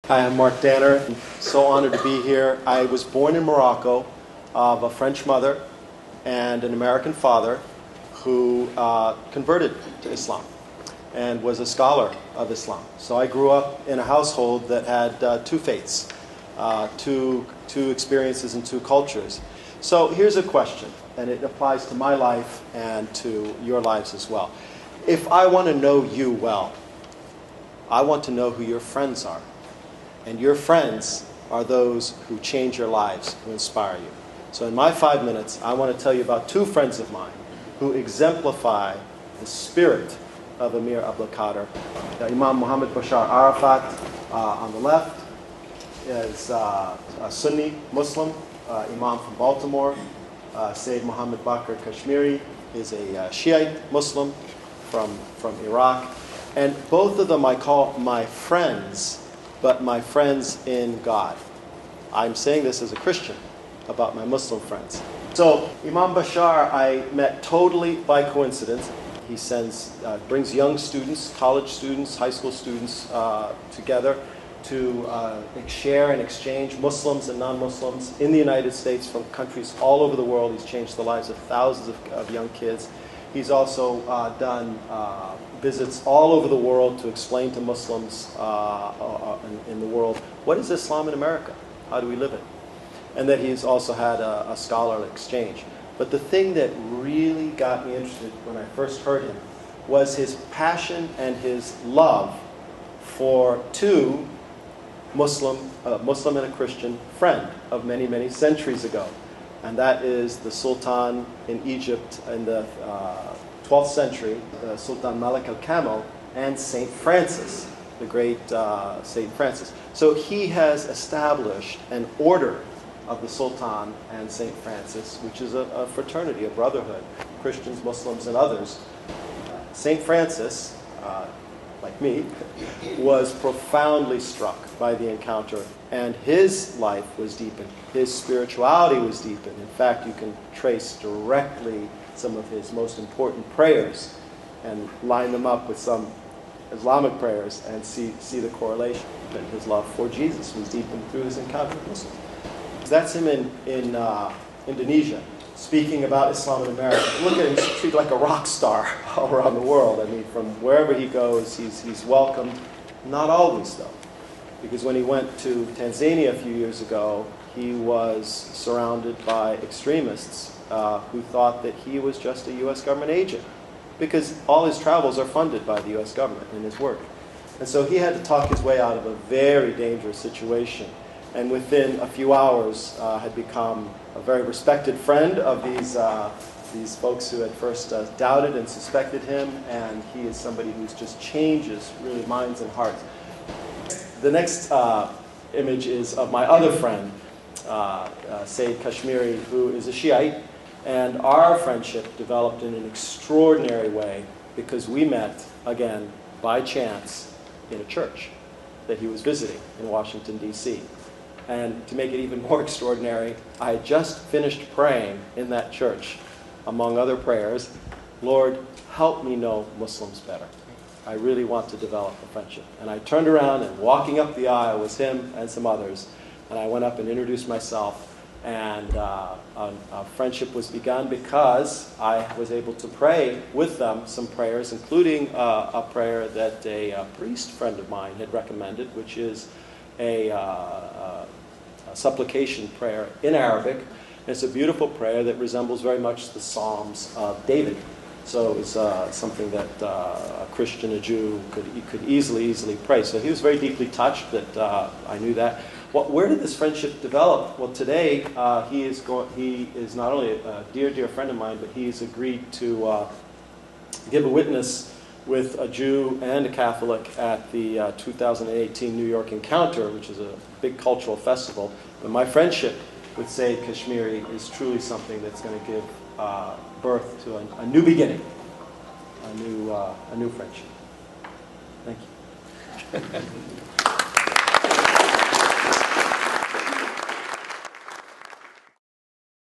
Hi, I'm Mark Danner. I'm so honored to be here. I was born in Morocco of a French mother and an American father who converted to Islam and was a scholar of Islam. So I grew up in a household that had two faiths, two experiences and two cultures. So here's a question, and it applies to my life and to your lives as well. If I want to know you well, I want to know who your friends are. And your friends are those who change your lives, who inspire you. So in my 5 minutes, I want to tell you about two friends of mine who exemplify the spirit of Amir Abdul Qadir. Imam Muhammad Bashar Arafat on the left is a Sunni Muslim, Imam from Baltimore. Sayyid Muhammad Bakr Kashmiri is a Shiite Muslim from Iraq. And both of them I call my friends, but my friends in God. I'm saying this as a Christian about my Muslim friends. So Imam Bashar I met totally by coincidence. He brings young students, college students, high school students together to share and exchange Muslims and non-Muslims in the United States from countries all over the world. He's changed the lives of thousands of young kids. He's also done visits all over the world to explain to Muslims in the world, what is Islam in America? How do we live it? And that he's also had a scholarly exchange. But the thing that really got me interested when I first heard him was his passion and his love for two Muslim and a Christian friend of many, many centuries ago. And that is the Sultan in Egypt in the 12th century, Sultan Malik al-Kamil, and St. Francis, the great St. Francis. So he has established an order of the Sultan and St. Francis, which is a fraternity, a brotherhood, Christians, Muslims, and others. St. Francis, like me, was profoundly struck by the encounter, and his life was deepened. His spirituality was deepened. In fact, you can trace directly some of his most important prayers and line them up with some Islamic prayers and see the correlation. And his love for Jesus was deepened through his encounter with Muslims. That's him in Indonesia, speaking about Islam in America. Look at him, he's treated like a rock star all around the world. I mean, from wherever he goes, he's welcomed. Not always, though, because when he went to Tanzania a few years ago, he was surrounded by extremists who thought that he was just a U.S. government agent, because all his travels are funded by the U.S. government in his work. And so he had to talk his way out of a very dangerous situation, and within a few hours had become a very respected friend of these folks who had first doubted and suspected him, and he is somebody who just changes really minds and hearts. The next image is of my other friend, Sayyid Kashmiri, who is a Shiite, and our friendship developed in an extraordinary way because we met, again, by chance in a church that he was visiting in Washington, D.C. And to make it even more extraordinary, I had just finished praying in that church, among other prayers, Lord, help me know Muslims better. I really want to develop a friendship. And I turned around, and walking up the aisle was him and some others. And I went up and introduced myself, and a friendship was begun because I was able to pray with them some prayers, including a prayer that a priest friend of mine had recommended, which is a supplication prayer in Arabic. And it's a beautiful prayer that resembles very much the Psalms of David. So it was something that a Christian, a Jew, could easily pray. So he was very deeply touched that I knew that. Well, where did this friendship develop? Well, today he is not only a dear friend of mine, but he's agreed to give a witness with a Jew and a Catholic at the 2018 New York Encounter, which is a big cultural festival. But my friendship with Sayyid Kashmiri is truly something that's going to give birth to a new beginning, a new friendship. Thank you.